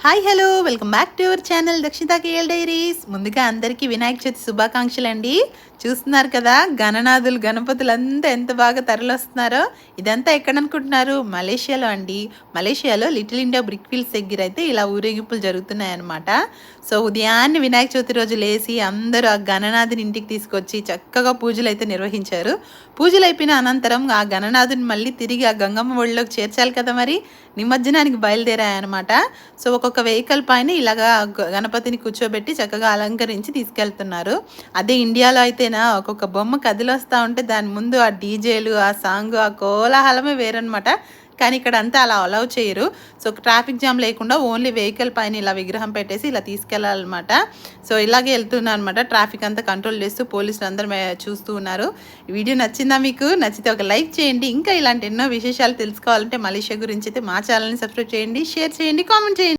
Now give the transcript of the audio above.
Hi hello welcome back to our channel Dakshitha KL diaries. ముందుగా అందరికీ వినాయక చవితి శుభాకాంక్షలు అండి. చూస్తున్నారు కదా గణనాథులు గణపతులంతా ఎంత బాగా తరలిస్తున్నారో. ఇదంతా ఎక్కడ అనుకుంటున్నారు? మలేషియాలో అండి. మలేషియాలో లిటిల్ ఇండియా బ్రిక్ ఫీల్డ్స్ దగ్గర అయితే ఇలా ఊరేగింపులు జరుగుతున్నాయి అన్నమాట. సో ఉదయాన్నే వినాయక చవితి రోజు లేచి అందరూ ఆ గణనాథుని ఇంటికి తీసుకొచ్చి చక్కగా పూజలు అయితే నిర్వహించారు. పూజలు అయిపోయిన అనంతరం ఆ గణనాథుని మళ్ళీ తిరిగి ఆ గంగమ్మ ఒడిలోకి చేర్చాలి కదా, మరి నిమజ్జనానికి బయలుదేరాయన్నమాట. సో ఒక్కొక్క వెహికల్ పైన ఇలాగా గణపతిని కూర్చోబెట్టి చక్కగా అలంకరించి తీసుకెళ్తున్నారు. అదే ఇండియాలో అయితేనా ఒక్కొక్క బొమ్మ కదిలొస్తూ ఉంటే దాని ముందు ఆ డీజేలు, ఆ సాంగ్, ఆ కోలాహలమే వేరనమాట. కానీ ఇక్కడ అంతా అలా అలౌ చేయరు. సో ట్రాఫిక్ జామ్ లేకుండా ఓన్లీ వెహికల్ పైన ఇలా విగ్రహం పెట్టేసి ఇలా తీసుకెళ్ళాలన్నమాట. సో ఇలాగే వెళ్తున్నారు అనమాట. ట్రాఫిక్ అంతా కంట్రోల్ చేస్తూ పోలీసులు అందరూ చూస్తూ ఉన్నారు. ఈ వీడియో నచ్చిందా మీకు? నచ్చితే ఒక లైక్ చేయండి. ఇంకా ఇలాంటి ఎన్నో విశేషాలు తెలుసుకోవాలంటే మలేషియా గురించి అయితే మా ఛానల్ని సబ్స్క్రైబ్ చేయండి, షేర్ చేయండి, కామెంట్ చేయండి.